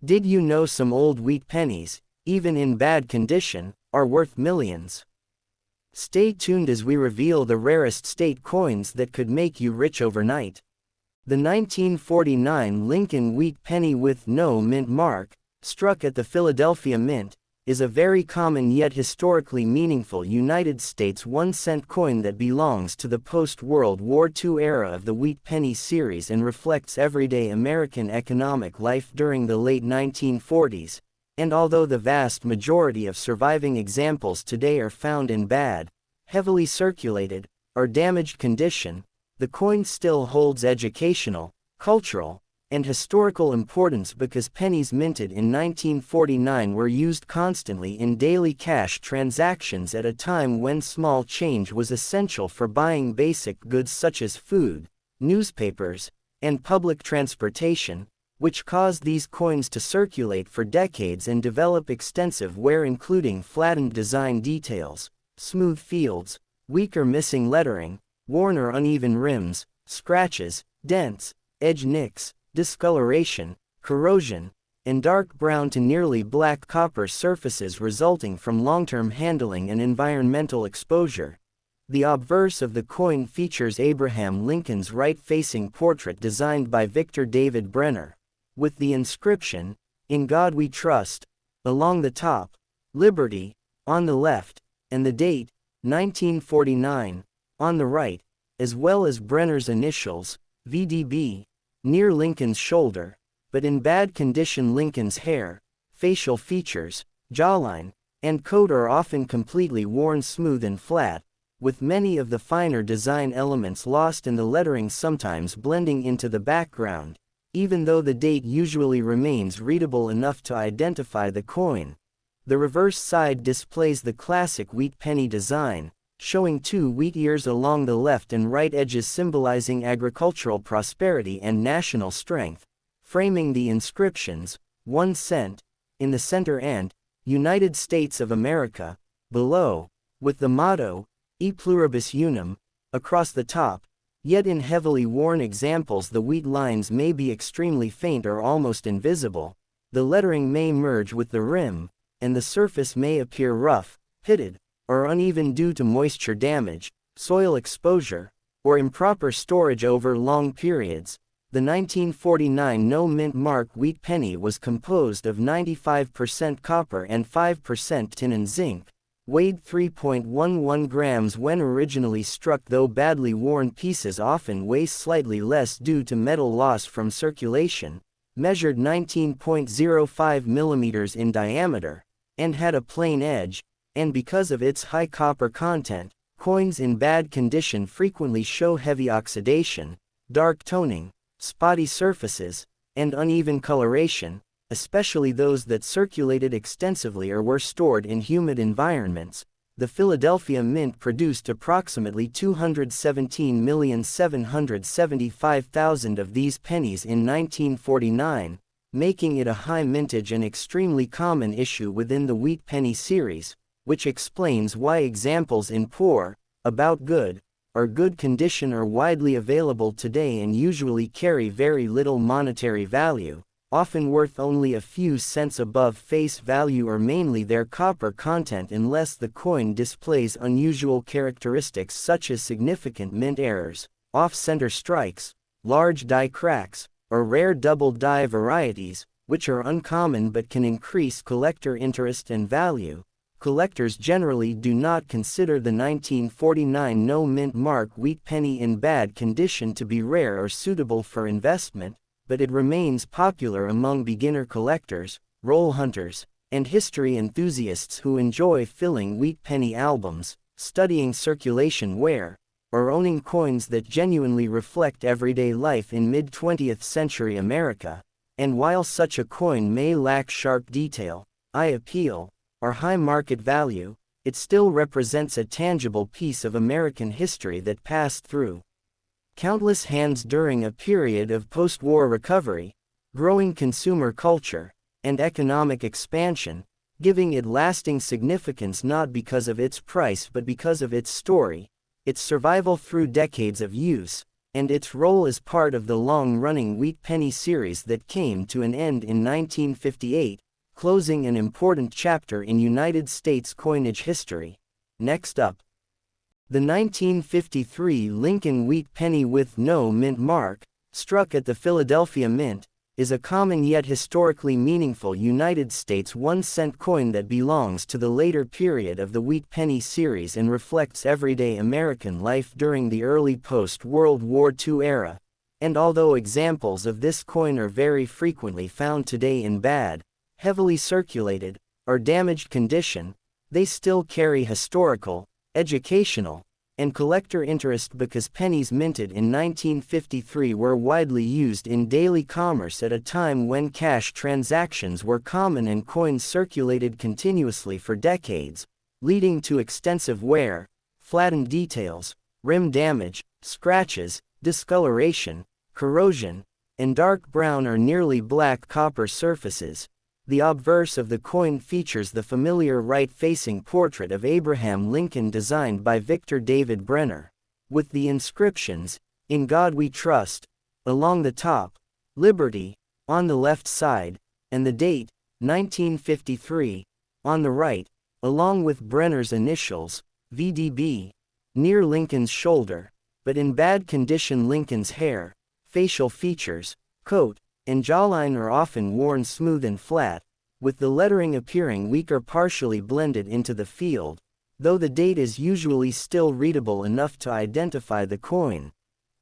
Did you know some old wheat pennies, even in bad condition, are worth millions? Stay tuned as we reveal the rarest state coins that could make you rich overnight. The 1949 Lincoln wheat penny with no mint mark, struck at the Philadelphia Mint, is a very common yet historically meaningful United States 1-cent coin that belongs to the post-World War II era of the Wheat Penny series and reflects everyday American economic life during the late 1940s, and although the vast majority of surviving examples today are found in bad, heavily circulated, or damaged condition, the coin still holds educational, cultural, and historical importance because pennies minted in 1949 were used constantly in daily cash transactions at a time when small change was essential for buying basic goods such as food, newspapers, and public transportation, which caused these coins to circulate for decades and develop extensive wear including flattened design details, smooth fields, weak or missing lettering, worn or uneven rims, scratches, dents, edge nicks, discoloration, corrosion, and dark brown to nearly black copper surfaces resulting from long-term handling and environmental exposure. The obverse of the coin features Abraham Lincoln's right-facing portrait designed by Victor David Brenner, with the inscription, "In God We Trust," along the top, "Liberty," on the left, and the date, 1949, on the right, as well as Brenner's initials, VDB, near Lincoln's shoulder, but in bad condition Lincoln's hair, facial features, jawline, and coat are often completely worn smooth and flat, with many of the finer design elements lost and the lettering sometimes blending into the background, even though the date usually remains readable enough to identify the coin. The reverse side displays the classic wheat penny design, showing two wheat ears along the left and right edges symbolizing agricultural prosperity and national strength, framing the inscriptions, 1 cent, in the center and, United States of America, below, with the motto, E pluribus unum, across the top, yet in heavily worn examples the wheat lines may be extremely faint or almost invisible, the lettering may merge with the rim, and the surface may appear rough, pitted, or uneven due to moisture damage, soil exposure, or improper storage over long periods. The 1949 no-mint mark wheat penny was composed of 95% copper and 5% tin and zinc, weighed 3.11 grams when originally struck, though badly worn pieces often weigh slightly less due to metal loss from circulation, measured 19.05 millimeters in diameter, and had a plain edge, and because of its high copper content, coins in bad condition frequently show heavy oxidation, dark toning, spotty surfaces, and uneven coloration, especially those that circulated extensively or were stored in humid environments. The Philadelphia Mint produced approximately 217,775,000 of these pennies in 1949, making it a high mintage and extremely common issue within the Wheat Penny series, which explains why examples in poor, about good, or good condition are widely available today and usually carry very little monetary value, often worth only a few cents above face value or mainly their copper content unless the coin displays unusual characteristics such as significant mint errors, off-center strikes, large die cracks, or rare double die varieties, which are uncommon but can increase collector interest and value. Collectors generally do not consider the 1949 no-mint mark wheat penny in bad condition to be rare or suitable for investment, but it remains popular among beginner collectors, roll hunters, and history enthusiasts who enjoy filling wheat penny albums, studying circulation wear, or owning coins that genuinely reflect everyday life in mid-20th century America. And while such a coin may lack sharp detail, eye appeal, or high market value, it still represents a tangible piece of American history that passed through countless hands during a period of post-war recovery, growing consumer culture, and economic expansion, giving it lasting significance not because of its price but because of its story, its survival through decades of use, and its role as part of the long-running Wheat Penny series that came to an end in 1958, closing an important chapter in United States coinage history. Next up, the 1953 Lincoln Wheat Penny with no mint mark, struck at the Philadelphia Mint, is a common yet historically meaningful United States 1-cent coin that belongs to the later period of the Wheat Penny series and reflects everyday American life during the early post-World War II era. And although examples of this coin are very frequently found today in bad, heavily circulated, or damaged condition, they still carry historical, educational, and collector interest because pennies minted in 1953 were widely used in daily commerce at a time when cash transactions were common and coins circulated continuously for decades, leading to extensive wear, flattened details, rim damage, scratches, discoloration, corrosion, and dark brown or nearly black copper surfaces. The obverse of the coin features the familiar right-facing portrait of Abraham Lincoln designed by Victor David Brenner, with the inscriptions, "In God We Trust," along the top, "Liberty," on the left side, and the date, 1953, on the right, along with Brenner's initials, VDB, near Lincoln's shoulder, but in bad condition. Lincoln's hair, facial features, coat, and jawline are often worn smooth and flat, with the lettering appearing weak or partially blended into the field, though the date is usually still readable enough to identify the coin.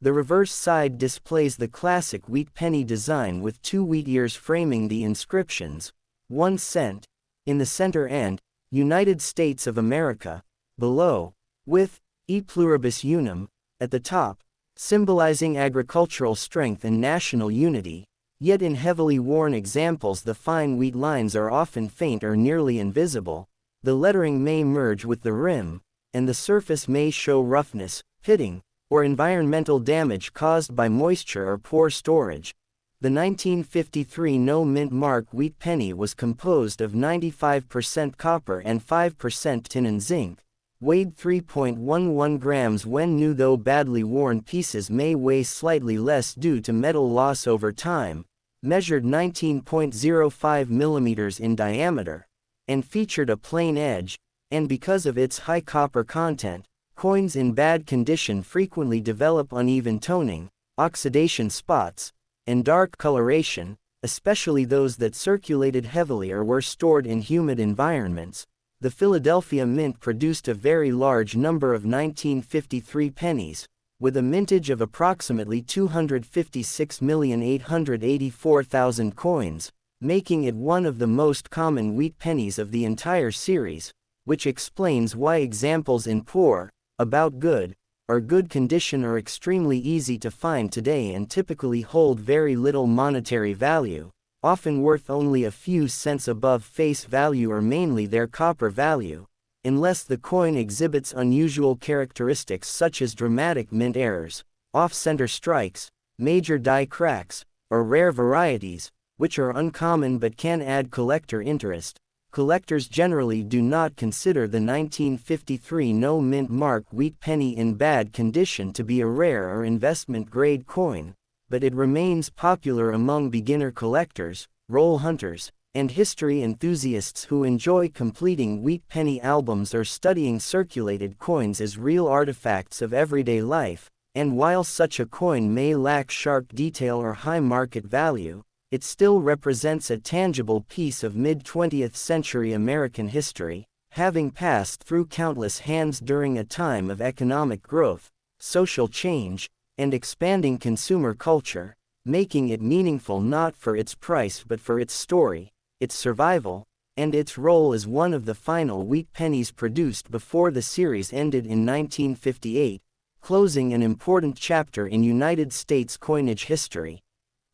The reverse side displays the classic wheat penny design with two wheat ears framing the inscriptions, 1 cent, in the center and United States of America, below, with E pluribus unum, at the top, symbolizing agricultural strength and national unity. Yet in heavily worn examples the fine wheat lines are often faint or nearly invisible, the lettering may merge with the rim, and the surface may show roughness, pitting, or environmental damage caused by moisture or poor storage. The 1953 no mint mark wheat penny was composed of 95% copper and 5% tin and zinc, weighed 3.11 grams when new though badly worn pieces may weigh slightly less due to metal loss over time, measured 19.05 millimeters in diameter, and featured a plain edge, and because of its high copper content, coins in bad condition frequently develop uneven toning, oxidation spots, and dark coloration, especially those that circulated heavily or were stored in humid environments. The Philadelphia Mint produced a very large number of 1953 pennies, with a mintage of approximately 256,884,000 coins, making it one of the most common wheat pennies of the entire series, which explains why examples in poor, about good, or good condition are extremely easy to find today and typically hold very little monetary value, often worth only a few cents above face value or mainly their copper value, unless the coin exhibits unusual characteristics such as dramatic mint errors, off-center strikes, major die cracks, or rare varieties, which are uncommon but can add collector interest. Collectors generally do not consider the 1953 no mint mark wheat penny in bad condition to be a rare or investment-grade coin, but it remains popular among beginner collectors, roll hunters, and history enthusiasts who enjoy completing wheat penny albums or studying circulated coins as real artifacts of everyday life. And while such a coin may lack sharp detail or high market value, it still represents a tangible piece of mid-20th century American history, having passed through countless hands during a time of economic growth, social change, and expanding consumer culture, making it meaningful not for its price but for its story, its survival, and its role as one of the final wheat pennies produced before the series ended in 1958, closing an important chapter in United States coinage history.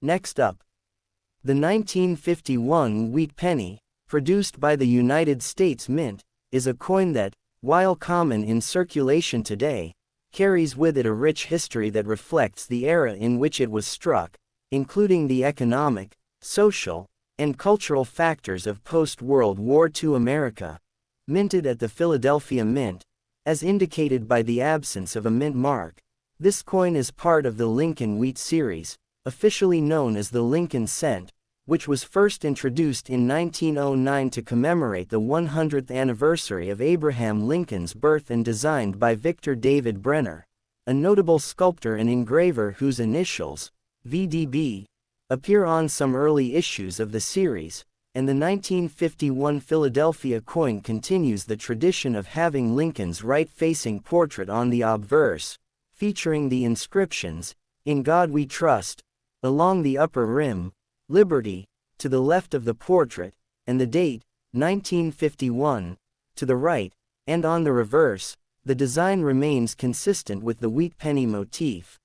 Next up, the 1951 wheat penny, produced by the United States Mint, is a coin that, while common in circulation today, carries with it a rich history that reflects the era in which it was struck, including the economic, social, and cultural factors of post-World War II America. Minted at the Philadelphia Mint, as indicated by the absence of a mint mark, This coin is part of the Lincoln Wheat series, officially known as the Lincoln cent, which was first introduced in 1909 to commemorate the 100th anniversary of Abraham Lincoln's birth and designed by Victor David Brenner, a notable sculptor and engraver whose initials, VDB, appear on some early issues of the series, and the 1951 Philadelphia coin continues the tradition of having Lincoln's right-facing portrait on the obverse, featuring the inscriptions, "In God We Trust," along the upper rim, "Liberty," to the left of the portrait, and the date, 1951, to the right, and on the reverse. The design remains consistent with the wheat penny motif.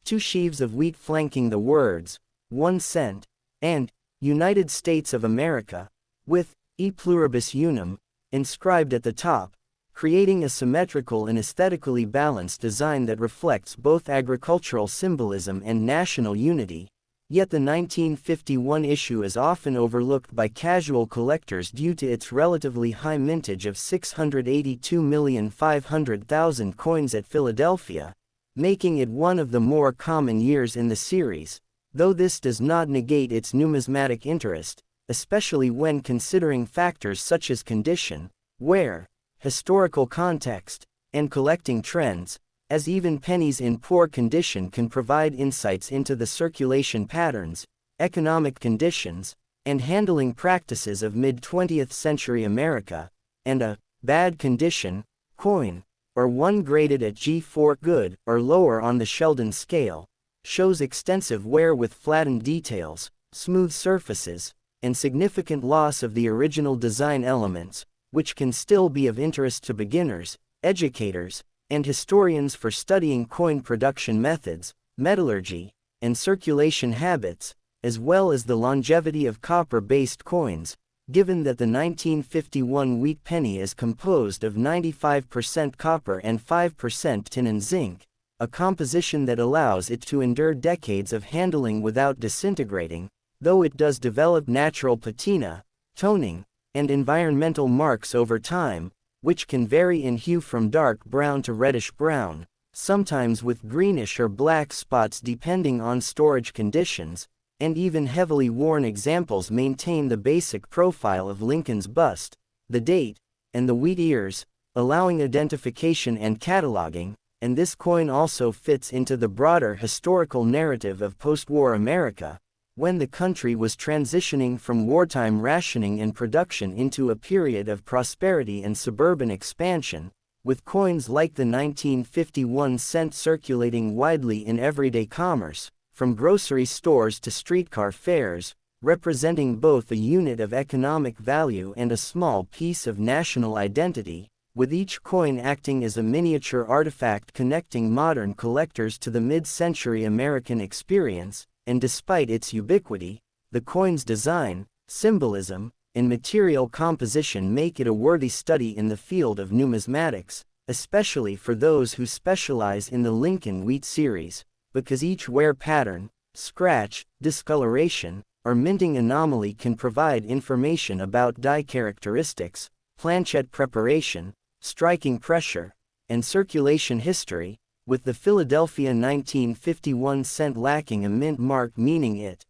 Two sheaves of wheat flanking the words, 1 cent, and United States of America, with E pluribus unum inscribed at the top, creating a symmetrical and aesthetically balanced design that reflects both agricultural symbolism and national unity. Yet the 1951 issue is often overlooked by casual collectors due to its relatively high mintage of 682,500,000 coins at Philadelphia, making it one of the more common years in the series, though this does not negate its numismatic interest, especially when considering factors such as condition, wear, historical context, and collecting trends, as even pennies in poor condition can provide insights into the circulation patterns, economic conditions, and handling practices of mid-20th century America, and a bad condition coin, or one graded at G4 good or lower on the Sheldon scale, shows extensive wear with flattened details, smooth surfaces, and significant loss of the original design elements, which can still be of interest to beginners, educators, and historians for studying coin production methods, metallurgy, and circulation habits, as well as the longevity of copper-based coins, given that the 1951 wheat penny is composed of 95% copper and 5% tin and zinc, a composition that allows it to endure decades of handling without disintegrating, though it does develop natural patina, toning, and environmental marks over time, which can vary in hue from dark brown to reddish brown, sometimes with greenish or black spots depending on storage conditions, and even heavily worn examples maintain the basic profile of Lincoln's bust, the date, and the wheat ears, allowing identification and cataloging, and this coin also fits into the broader historical narrative of post-war America, when the country was transitioning from wartime rationing and production into a period of prosperity and suburban expansion, with coins like the 1951 cent circulating widely in everyday commerce, from grocery stores to streetcar fares, representing both a unit of economic value and a small piece of national identity, with each coin acting as a miniature artifact connecting modern collectors to the mid-century American experience. And despite its ubiquity, the coin's design, symbolism, and material composition make it a worthy study in the field of numismatics, especially for those who specialize in the Lincoln Wheat series, because each wear pattern, scratch, discoloration, or minting anomaly can provide information about die characteristics, planchet preparation, striking pressure, and circulation history, with the Philadelphia 1951 cent lacking a mint mark, meaning it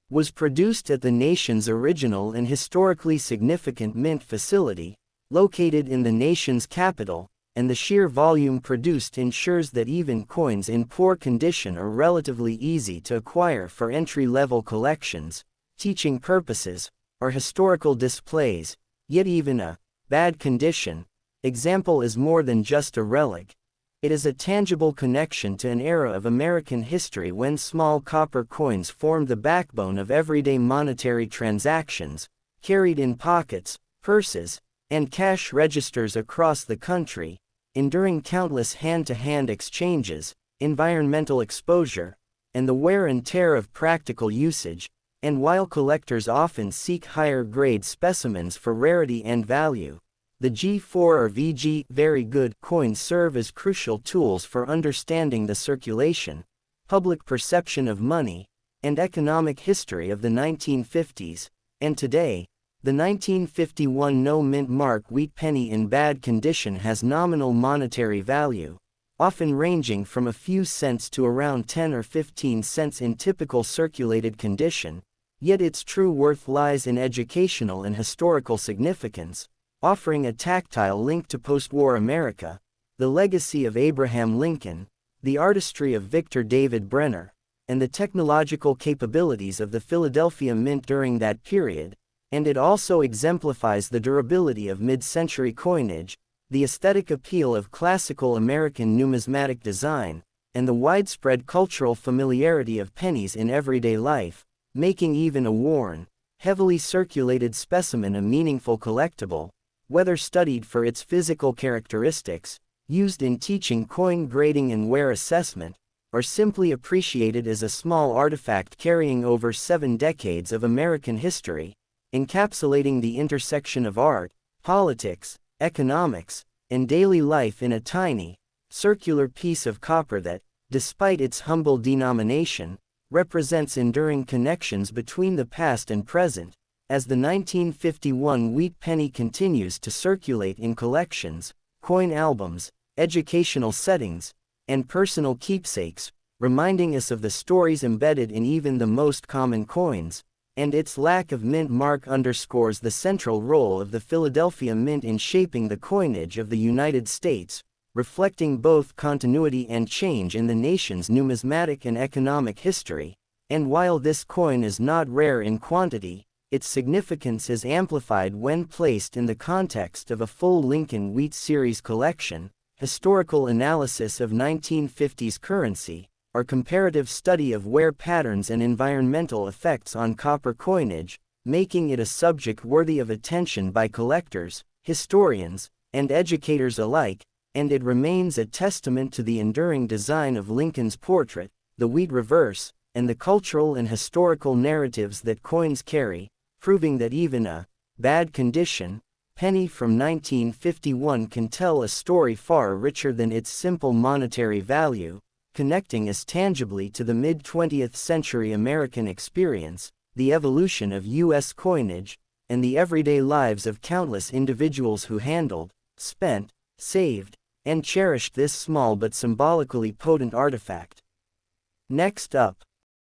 was produced at the nation's original and historically significant mint facility, located in the nation's capital, and the sheer volume produced ensures that even coins in poor condition are relatively easy to acquire for entry-level collections, teaching purposes, or historical displays. Yet even a bad condition example is more than just a relic. It is a tangible connection to an era of American history when small copper coins formed the backbone of everyday monetary transactions, carried in pockets, purses, and cash registers across the country, enduring countless hand-to-hand exchanges, environmental exposure, and the wear and tear of practical usage. And while collectors often seek higher-grade specimens for rarity and value, the G4 or VG very good coins serve as crucial tools for understanding the circulation, public perception of money, and economic history of the 1950s, and today. The 1951 no mint mark wheat penny in bad condition has nominal monetary value, often ranging from a few cents to around 10 or 15 cents in typical circulated condition, yet its true worth lies in educational and historical significance, offering a tactile link to post-war America, the legacy of Abraham Lincoln, the artistry of Victor David Brenner, and the technological capabilities of the Philadelphia Mint during that period, and it also exemplifies the durability of mid-century coinage, the aesthetic appeal of classical American numismatic design, and the widespread cultural familiarity of pennies in everyday life, making even a worn, heavily circulated specimen a meaningful collectible, whether studied for its physical characteristics, used in teaching coin grading and wear assessment, or simply appreciated as a small artifact carrying over 7 decades of American history, encapsulating the intersection of art, politics, economics, and daily life in a tiny, circular piece of copper that, despite its humble denomination, represents enduring connections between the past and present, as the 1951 wheat penny continues to circulate in collections, coin albums, educational settings, and personal keepsakes, reminding us of the stories embedded in even the most common coins, and its lack of mint mark underscores the central role of the Philadelphia Mint in shaping the coinage of the United States, reflecting both continuity and change in the nation's numismatic and economic history. And while this coin is not rare in quantity, its significance is amplified when placed in the context of a full Lincoln Wheat Series collection, historical analysis of 1950s currency, or comparative study of wear patterns and environmental effects on copper coinage, making it a subject worthy of attention by collectors, historians, and educators alike, and it remains a testament to the enduring design of Lincoln's portrait, the wheat reverse, and the cultural and historical narratives that coins carry, proving that even a bad condition penny from 1951 can tell a story far richer than its simple monetary value, connecting us tangibly to the mid-20th century American experience, the evolution of U.S. coinage, and the everyday lives of countless individuals who handled, spent, saved, and cherished this small but symbolically potent artifact. Next up,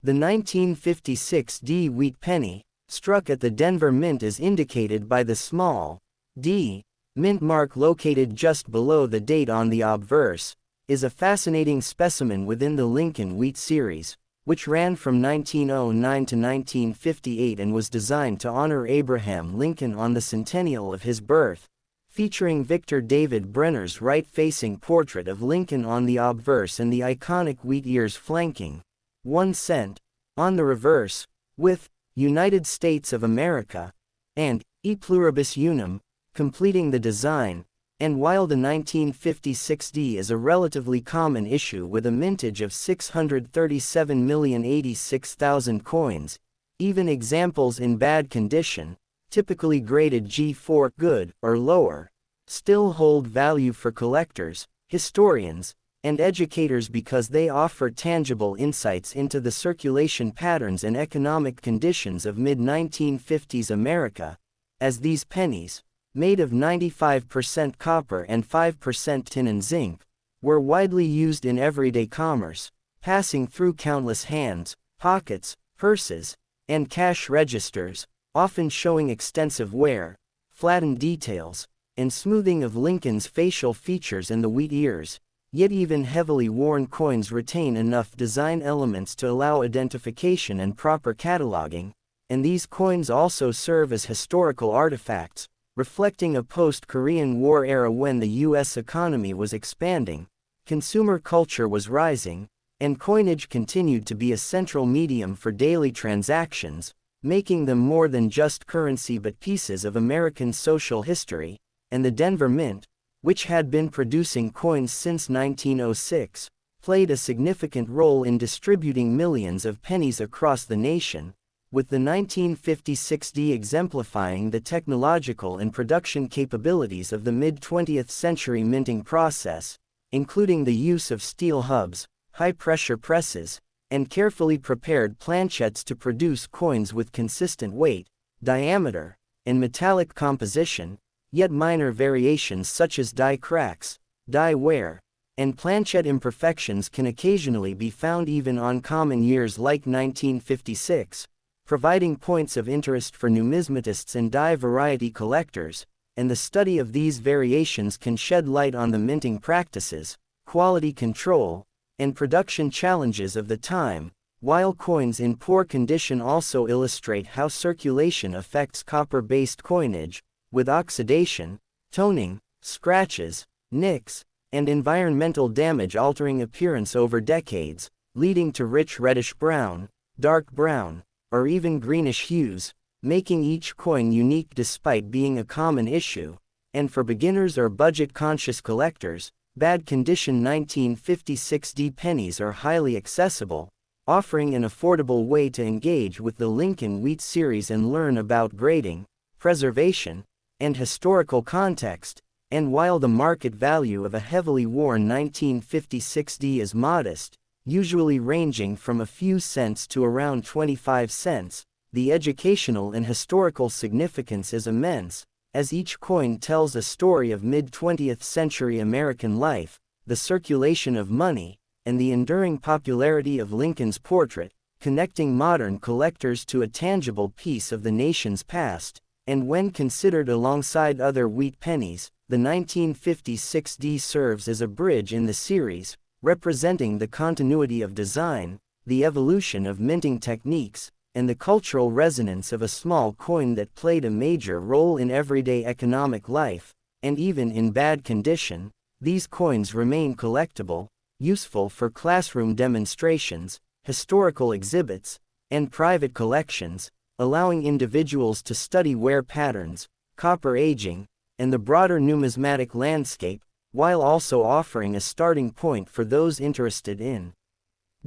the 1956 D wheat penny, struck at the Denver Mint as indicated by the small D mint mark located just below the date on the obverse, is a fascinating specimen within the Lincoln Wheat Series, which ran from 1909 to 1958 and was designed to honor Abraham Lincoln on the centennial of his birth, featuring Victor David Brenner's right-facing portrait of Lincoln on the obverse and the iconic wheat ears flanking 1 cent on the reverse, with United States of America and E pluribus unum completing the design. And while the 1956 D is a relatively common issue with a mintage of 637,086,000 coins, even examples in bad condition, typically graded G4 good or lower, still hold value for collectors, historians, and educators because they offer tangible insights into the circulation patterns and economic conditions of mid-1950s America, as these pennies, made of 95% copper and 5% tin and zinc, were widely used in everyday commerce, passing through countless hands, pockets, purses, and cash registers, often showing extensive wear, flattened details, and smoothing of Lincoln's facial features and the wheat ears. Yet even heavily worn coins retain enough design elements to allow identification and proper cataloging, and these coins also serve as historical artifacts, reflecting a post-Korean War era when the U.S. economy was expanding, consumer culture was rising, and coinage continued to be a central medium for daily transactions, making them more than just currency but pieces of American social history. And the Denver Mint, which had been producing coins since 1906, played a significant role in distributing millions of pennies across the nation, with the 1956 D exemplifying the technological and production capabilities of the mid-20th century minting process, including the use of steel hubs, high-pressure presses, and carefully prepared planchettes to produce coins with consistent weight, diameter, and metallic composition. Yet minor variations such as die cracks, die wear, and planchet imperfections can occasionally be found even on common years like 1956, providing points of interest for numismatists and die variety collectors, and the study of these variations can shed light on the minting practices, quality control, and production challenges of the time, while coins in poor condition also illustrate how circulation affects copper-based coinage, with oxidation, toning, scratches, nicks, and environmental damage altering appearance over decades, leading to rich reddish-brown, dark brown, or even greenish hues, making each coin unique despite being a common issue. And for beginners or budget-conscious collectors, bad condition 1956D pennies are highly accessible, offering an affordable way to engage with the Lincoln Wheat series and learn about grading, preservation, and historical context. And while the market value of a heavily worn 1956D is modest, usually ranging from a few cents to around 25 cents, the educational and historical significance is immense, as each coin tells a story of mid-20th century American life, the circulation of money, and the enduring popularity of Lincoln's portrait, connecting modern collectors to a tangible piece of the nation's past. And when considered alongside other wheat pennies, the 1956D serves as a bridge in the series, representing the continuity of design, the evolution of minting techniques, and the cultural resonance of a small coin that played a major role in everyday economic life. And even in bad condition, these coins remain collectible, useful for classroom demonstrations, historical exhibits, and private collections, allowing individuals to study wear patterns, copper aging, and the broader numismatic landscape, while also offering a starting point for those interested in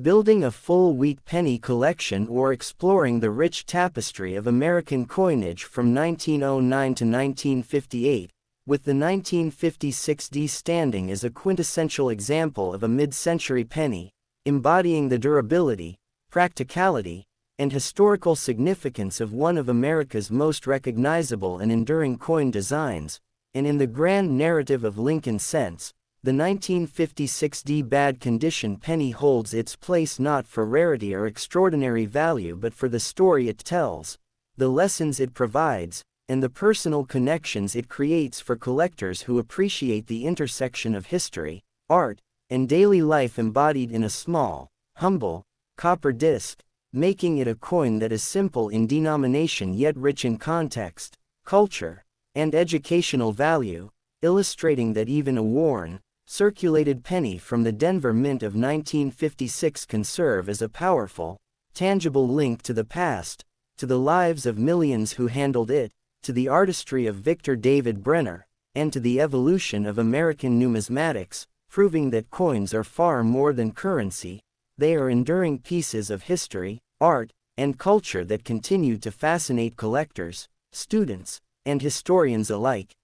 building a full wheat penny collection or exploring the rich tapestry of American coinage from 1909 to 1958, with the 1956D standing as a quintessential example of a mid-century penny, embodying the durability, practicality, and historical significance of one of America's most recognizable and enduring coin designs. And in the grand narrative of Lincoln cents, the 1956D bad condition penny holds its place not for rarity or extraordinary value but for the story it tells, the lessons it provides, and the personal connections it creates for collectors who appreciate the intersection of history, art, and daily life embodied in a small, humble, copper disc, making it a coin that is simple in denomination yet rich in context, culture, and educational value, illustrating that even a worn, circulated penny from the Denver Mint of 1956 can serve as a powerful, tangible link to the past, to the lives of millions who handled it, to the artistry of Victor David Brenner, and to the evolution of American numismatics, proving that coins are far more than currency. They are enduring pieces of history, art, and culture that continue to fascinate collectors, students, and historians alike.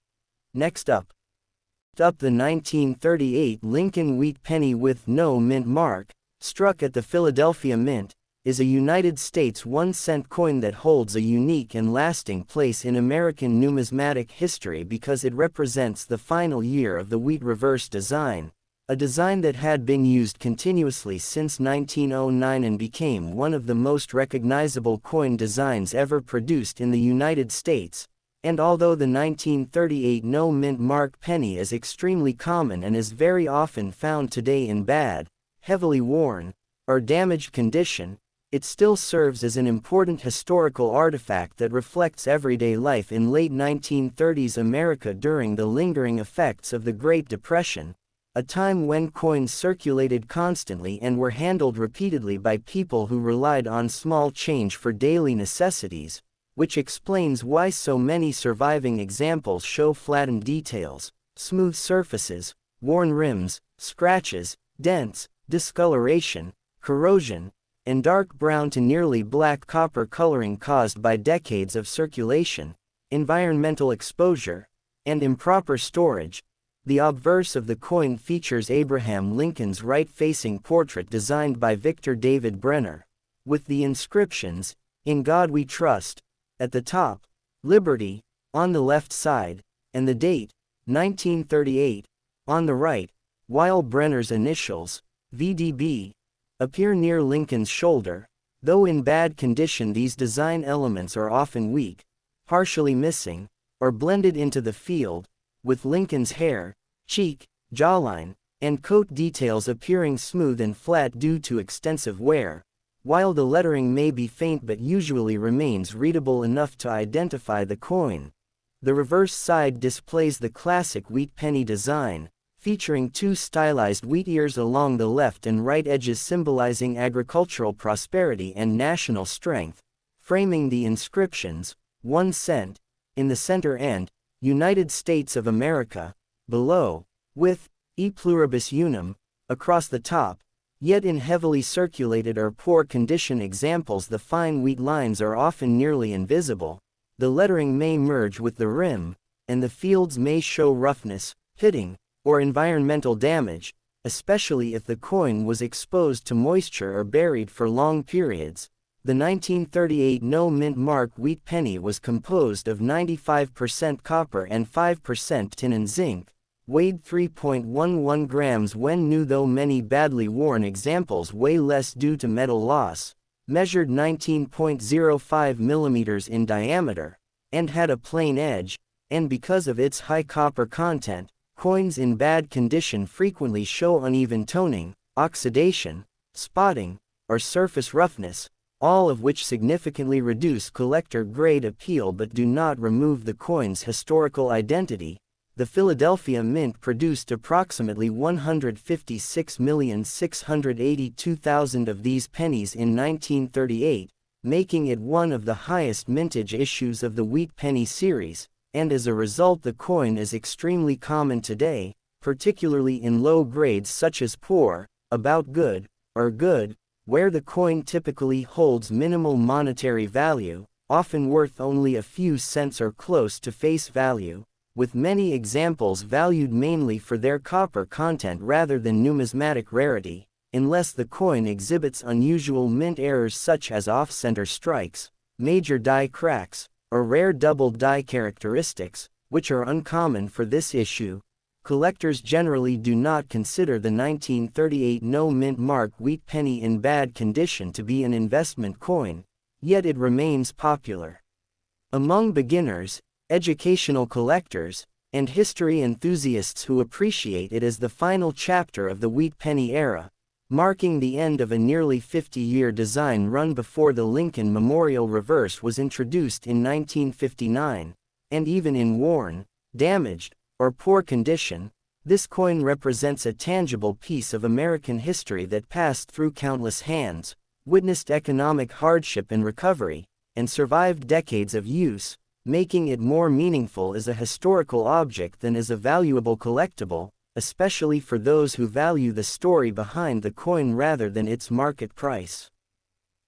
Next up, the 1938 Lincoln Wheat Penny with no mint mark, struck at the Philadelphia Mint, is a United States 1-cent coin that holds a unique and lasting place in American numismatic history because it represents the final year of the wheat reverse design, a design that had been used continuously since 1909 and became one of the most recognizable coin designs ever produced in the United States. And although the 1938 no mint mark penny is extremely common and is very often found today in bad, heavily worn, or damaged condition, it still serves as an important historical artifact that reflects everyday life in late 1930s America during the lingering effects of the Great Depression, a time when coins circulated constantly and were handled repeatedly by people who relied on small change for daily necessities, which explains why so many surviving examples show flattened details, smooth surfaces, worn rims, scratches, dents, discoloration, corrosion, and dark brown to nearly black copper coloring caused by decades of circulation, environmental exposure, and improper storage. The obverse of the coin features Abraham Lincoln's right-facing portrait designed by Victor David Brenner, with the inscriptions, "In God We Trust," at the top, "Liberty," on the left side, and the date, 1938, on the right, while Brenner's initials, VDB, appear near Lincoln's shoulder. Though in bad condition, these design elements are often weak, partially missing, or blended into the field, with Lincoln's hair, cheek, jawline, and coat details appearing smooth and flat due to extensive wear, while the lettering may be faint but usually remains readable enough to identify the coin. The reverse side displays the classic wheat penny design, featuring two stylized wheat ears along the left and right edges symbolizing agricultural prosperity and national strength, framing the inscriptions, 1 cent, in the center and, United States of America, below, with, E pluribus unum, across the top. Yet in heavily circulated or poor condition examples the fine wheat lines are often nearly invisible, the lettering may merge with the rim, and the fields may show roughness, pitting, or environmental damage, especially if the coin was exposed to moisture or buried for long periods. The 1938 no-mint mark wheat penny was composed of 95% copper and 5% tin and zinc, weighed 3.11 grams when new, though many badly worn examples weigh less due to metal loss, measured 19.05 millimeters in diameter, and had a plain edge, and because of its high copper content, coins in bad condition frequently show uneven toning, oxidation, spotting, or surface roughness, all of which significantly reduce collector-grade appeal but do not remove the coin's historical identity. The Philadelphia Mint produced approximately 156,682,000 of these pennies in 1938, making it one of the highest mintage issues of the Wheat Penny series, and as a result the coin is extremely common today, particularly in low grades such as poor, about good, or good, where the coin typically holds minimal monetary value, often worth only a few cents or close to face value, with many examples valued mainly for their copper content rather than numismatic rarity, unless the coin exhibits unusual mint errors such as off-center strikes, major die cracks, or rare double die characteristics, which are uncommon for this issue. Collectors generally do not consider the 1938 no-mint mark wheat penny in bad condition to be an investment coin, yet it remains popular among beginners, educational collectors, and history enthusiasts who appreciate it as the final chapter of the wheat penny era, marking the end of a nearly 50-year design run before the Lincoln Memorial reverse was introduced in 1959, and even in worn, damaged, or poor condition, this coin represents a tangible piece of American history that passed through countless hands, witnessed economic hardship and recovery, and survived decades of use, making it more meaningful as a historical object than as a valuable collectible, especially for those who value the story behind the coin rather than its market price.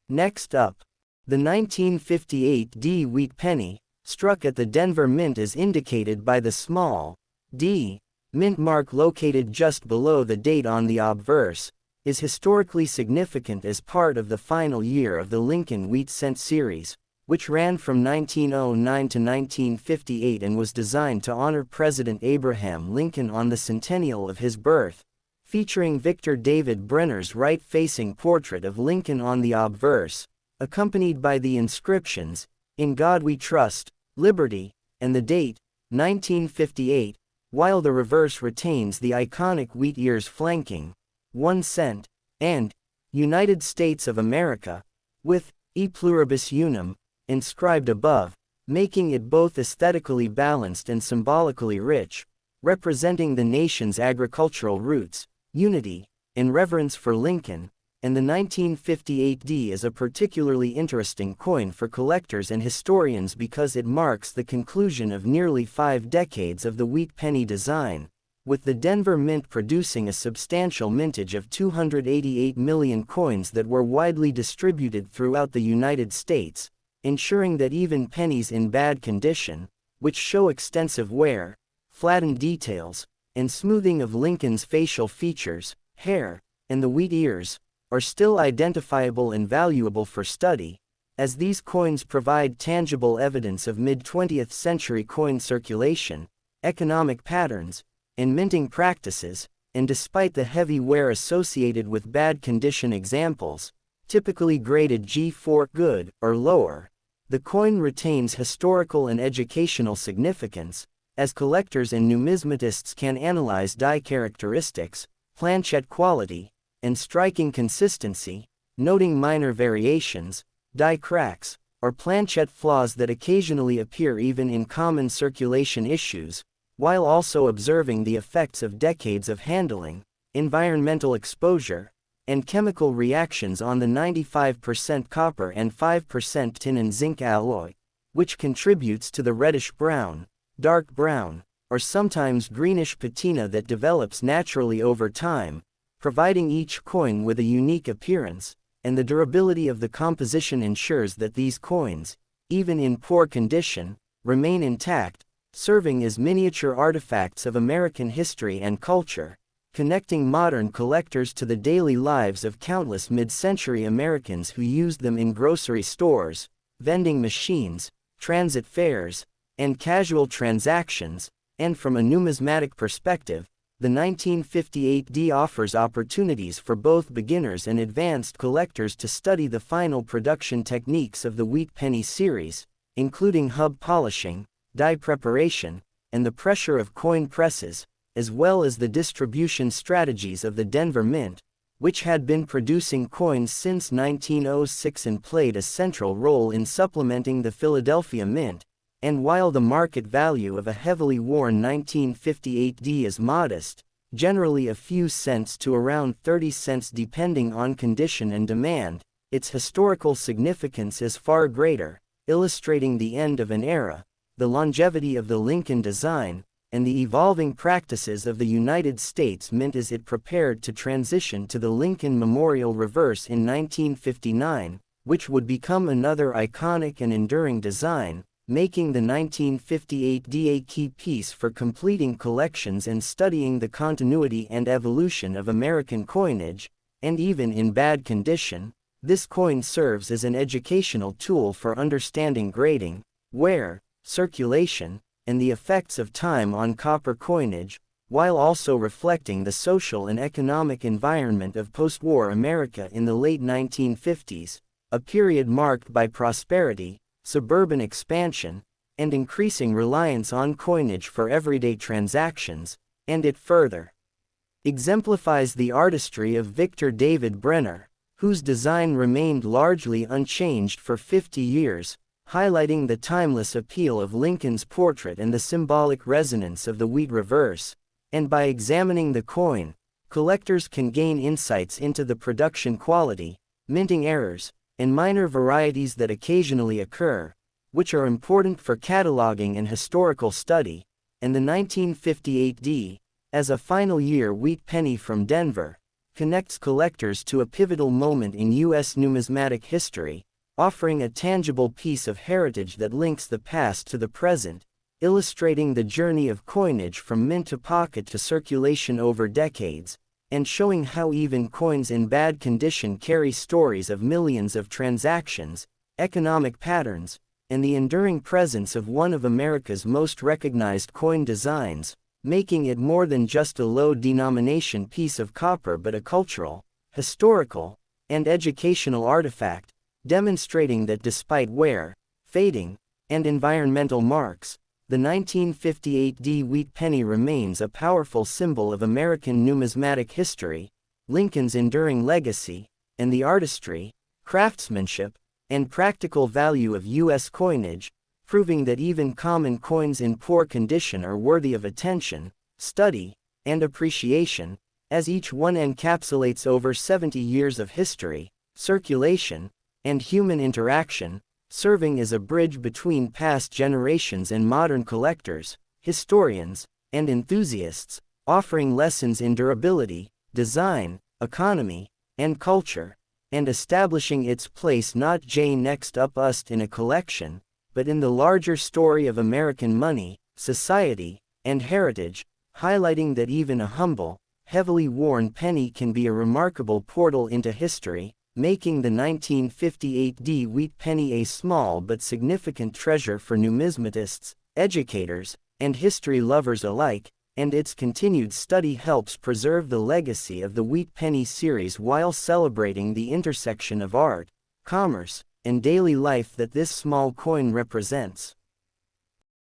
Next up, the 1958 D wheat penny, struck at the Denver Mint as indicated by the small D mint mark located just below the date on the obverse, is historically significant as part of the final year of the Lincoln Wheat Cent series, which ran from 1909 to 1958 and was designed to honor President Abraham Lincoln on the centennial of his birth, featuring Victor David Brenner's right-facing portrait of Lincoln on the obverse, accompanied by the inscriptions, "In God We Trust," "Liberty," and the date, 1958, while the reverse retains the iconic wheat ears flanking, 1 cent, and United States of America, with E pluribus unum, inscribed above, making it both aesthetically balanced and symbolically rich, representing the nation's agricultural roots, unity, and reverence for Lincoln, and the 1958 D is a particularly interesting coin for collectors and historians because it marks the conclusion of nearly 5 decades of the wheat penny design, with the Denver Mint producing a substantial mintage of 288 million coins that were widely distributed throughout the United States, ensuring that even pennies in bad condition, which show extensive wear, flattened details, and smoothing of Lincoln's facial features, hair, and the wheat ears, are still identifiable and valuable for study, as these coins provide tangible evidence of mid-20th century coin circulation, economic patterns, and minting practices, and despite the heavy wear associated with bad condition examples, typically graded G4 good or lower, the coin retains historical and educational significance, as collectors and numismatists can analyze die characteristics, planchet quality, and striking consistency, noting minor variations, die cracks, or planchet flaws that occasionally appear even in common circulation issues, while also observing the effects of decades of handling, environmental exposure, and chemical reactions on the 95% copper and 5% tin and zinc alloy, which contributes to the reddish-brown, dark brown, or sometimes greenish patina that develops naturally over time, providing each coin with a unique appearance, and the durability of the composition ensures that these coins, even in poor condition, remain intact, serving as miniature artifacts of American history and culture, connecting modern collectors to the daily lives of countless mid-century Americans who used them in grocery stores, vending machines, transit fares, and casual transactions. And from a numismatic perspective, the 1958D offers opportunities for both beginners and advanced collectors to study the final production techniques of the Wheat Penny series, including hub polishing, die preparation, and the pressure of coin presses, as well as the distribution strategies of the Denver Mint, which had been producing coins since 1906 and played a central role in supplementing the Philadelphia Mint. And while the market value of a heavily worn 1958D is modest, generally a few cents to around 30 cents depending on condition and demand, its historical significance is far greater, illustrating the end of an era, the longevity of the Lincoln design, and the evolving practices of the United States Mint as it prepared to transition to the Lincoln Memorial Reverse in 1959, which would become another iconic and enduring design, making the 1958D a key piece for completing collections and studying the continuity and evolution of American coinage. And even in bad condition, this coin serves as an educational tool for understanding grading, wear, circulation, and the effects of time on copper coinage, while also reflecting the social and economic environment of post-war America in the late 1950s, a period marked by prosperity, suburban expansion, and increasing reliance on coinage for everyday transactions. And it further exemplifies the artistry of Victor David Brenner, whose design remained largely unchanged for 50 years, highlighting the timeless appeal of Lincoln's portrait and the symbolic resonance of the wheat reverse. And by examining the coin, collectors can gain insights into the production quality, minting errors, and minor varieties that occasionally occur, which are important for cataloging and historical study. And the 1958D, as a final year wheat penny from Denver, connects collectors to a pivotal moment in U.S. numismatic history, offering a tangible piece of heritage that links the past to the present, illustrating the journey of coinage from mint to pocket to circulation over decades, and showing how even coins in bad condition carry stories of millions of transactions, economic patterns, and the enduring presence of one of America's most recognized coin designs, making it more than just a low-denomination piece of copper but a cultural, historical, and educational artifact, demonstrating that despite wear, fading, and environmental marks, the 1958D wheat penny remains a powerful symbol of American numismatic history, Lincoln's enduring legacy, and the artistry, craftsmanship, and practical value of U.S. coinage, proving that even common coins in poor condition are worthy of attention, study, and appreciation, as each one encapsulates over 70 years of history, circulation, and human interaction, serving as a bridge between past generations and modern collectors, historians, and enthusiasts, offering lessons in durability, design, economy, and culture, and establishing its place not just next up us in a collection, but in the larger story of American money, society, and heritage, highlighting that even a humble, heavily worn penny can be a remarkable portal into history, making the 1958D wheat penny a small but significant treasure for numismatists, educators, and history lovers alike. and its continued study helps preserve the legacy of the Wheat Penny series while celebrating the intersection of art, commerce, and daily life that this small coin represents.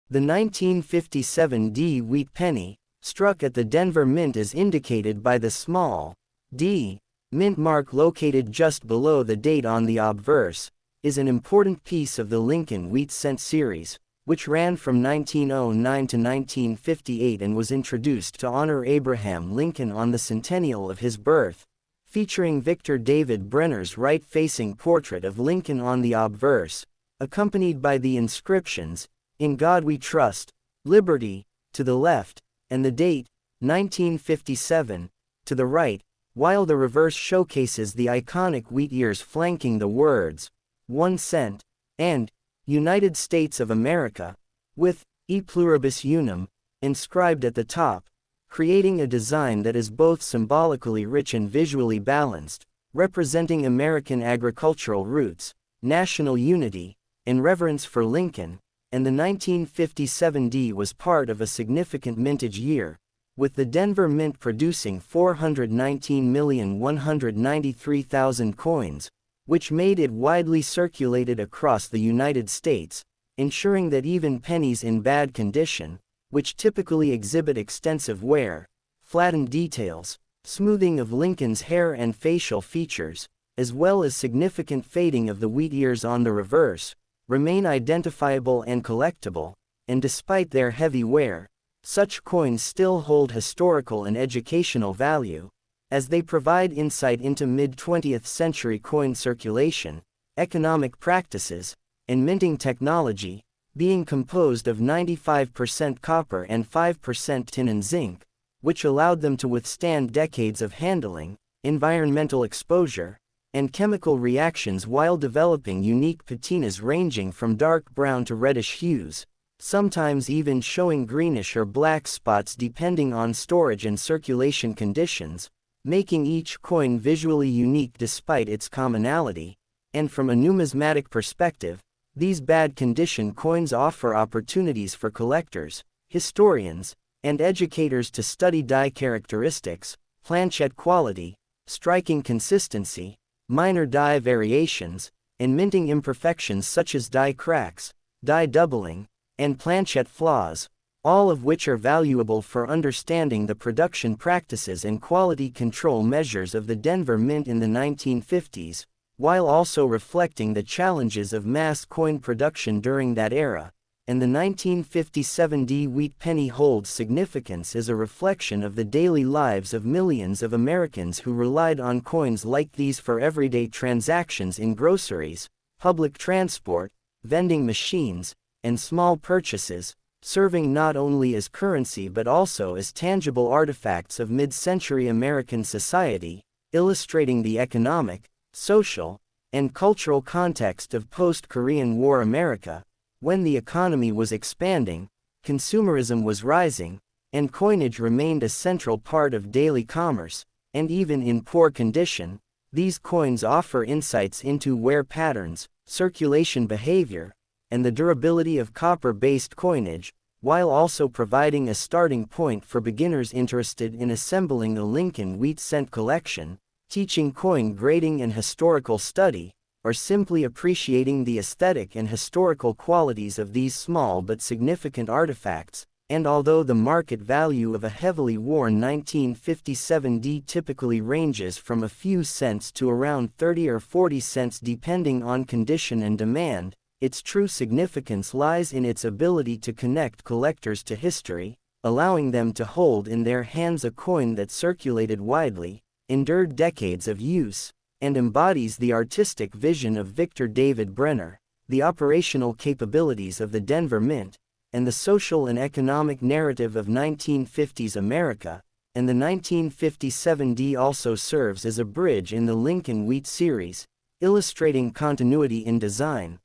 The 1957 D Wheat Penny, struck at the Denver Mint as indicated by the small D mint mark located just below the date on the obverse, is an important piece of the Lincoln Wheat Cent series, which ran from 1909 to 1958 and was introduced to honor Abraham Lincoln on the centennial of his birth, featuring Victor David Brenner's right-facing portrait of Lincoln on the obverse, accompanied by the inscriptions, "In God We Trust, Liberty," to the left, and the date, 1957, to the right, while the reverse showcases the iconic wheat ears flanking the words, 1 cent, and United States of America, with E pluribus unum inscribed at the top, creating a design that is both symbolically rich and visually balanced, representing American agricultural roots, national unity, and reverence for Lincoln. And the 1957 D was part of a significant mintage year, with the Denver Mint producing 419,193,000 coins, which made it widely circulated across the United States, ensuring that even pennies in bad condition, which typically exhibit extensive wear, flattened details, smoothing of Lincoln's hair and facial features, as well as significant fading of the wheat ears on the reverse, remain identifiable and collectible, and despite their heavy wear, such coins still hold historical and educational value, as they provide insight into mid-20th century coin circulation, economic practices, and minting technology, being composed of 95% copper and 5% tin and zinc, which allowed them to withstand decades of handling, environmental exposure, and chemical reactions while developing unique patinas ranging from dark brown to reddish hues, sometimes even showing greenish or black spots depending on storage and circulation conditions, making each coin visually unique despite its commonality. And from a numismatic perspective, these bad condition coins offer opportunities for collectors, historians, and educators to study die characteristics, planchet quality, striking consistency, minor die variations, and minting imperfections such as die cracks, die doubling, and planchet flaws, all of which are valuable for understanding the production practices and quality control measures of the Denver Mint in the 1950s, while also reflecting the challenges of mass coin production during that era. And the 1957 D Wheat Penny holds significance as a reflection of the daily lives of millions of Americans who relied on coins like these for everyday transactions in groceries, public transport, vending machines, and small purchases, serving not only as currency but also as tangible artifacts of mid-century American society, illustrating the economic, social, and cultural context of post-Korean War America, when the economy was expanding, consumerism was rising, and coinage remained a central part of daily commerce. And even in poor condition, these coins offer insights into wear patterns, circulation behavior, and the durability of copper-based coinage, while also providing a starting point for beginners interested in assembling a Lincoln Wheat Cent collection, teaching coin grading and historical study, or simply appreciating the aesthetic and historical qualities of these small but significant artifacts. And although the market value of a heavily worn 1957 D typically ranges from a few cents to around 30 or 40 cents depending on condition and demand, its true significance lies in its ability to connect collectors to history, allowing them to hold in their hands a coin that circulated widely, endured decades of use, and embodies the artistic vision of Victor David Brenner, the operational capabilities of the Denver Mint, and the social and economic narrative of 1950s America. And the 1957 D also serves as a bridge in the Lincoln Wheat series, illustrating continuity in design,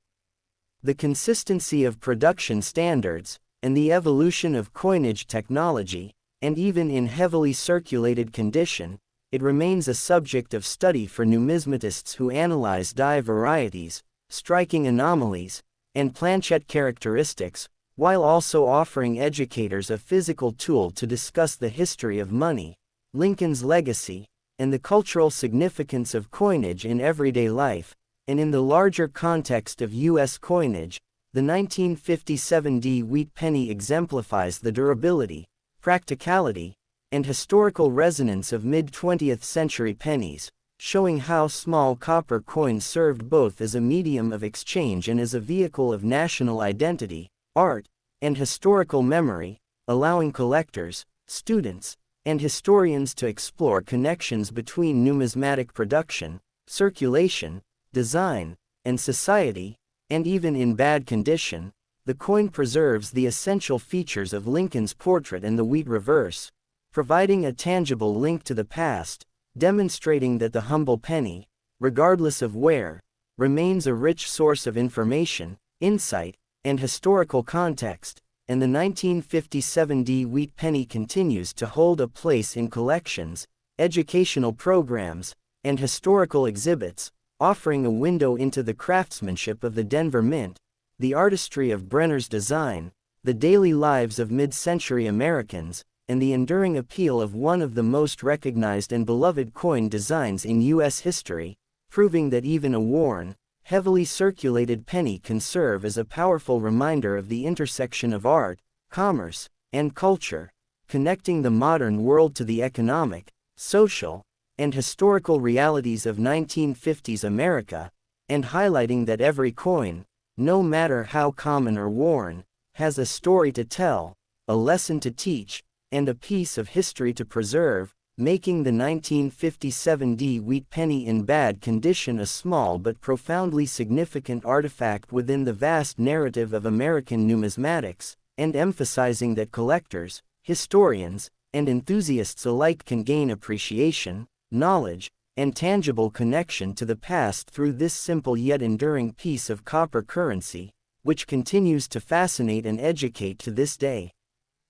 the consistency of production standards, and the evolution of coinage technology. And even in heavily circulated condition, it remains a subject of study for numismatists who analyze die varieties, striking anomalies, and planchet characteristics, while also offering educators a physical tool to discuss the history of money, Lincoln's legacy, and the cultural significance of coinage in everyday life. And in the larger context of U.S. coinage, the 1957 Wheat penny exemplifies the durability, practicality, and historical resonance of mid-20th century pennies, showing how small copper coins served both as a medium of exchange and as a vehicle of national identity, art, and historical memory, allowing collectors, students, and historians to explore connections between numismatic production, circulation, design, and society. And even in bad condition, the coin preserves the essential features of Lincoln's portrait and the wheat reverse, providing a tangible link to the past, demonstrating that the humble penny, regardless of wear, remains a rich source of information, insight, and historical context. And the 1957 Wheat penny continues to hold a place in collections, educational programs, and historical exhibits, offering a window into the craftsmanship of the Denver Mint, the artistry of Brenner's design, the daily lives of mid-century Americans, and the enduring appeal of one of the most recognized and beloved coin designs in U.S. history, proving that even a worn, heavily circulated penny can serve as a powerful reminder of the intersection of art, commerce, and culture, connecting the modern world to the economic, social, and historical realities of 1950s America, and highlighting that every coin, no matter how common or worn, has a story to tell, a lesson to teach, and a piece of history to preserve, making the 1957 Wheat penny in bad condition a small but profoundly significant artifact within the vast narrative of American numismatics, and emphasizing that collectors, historians, and enthusiasts alike can gain appreciation, knowledge, and tangible connection to the past through this simple yet enduring piece of copper currency, which continues to fascinate and educate to this day.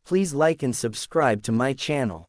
Please like and subscribe to my channel.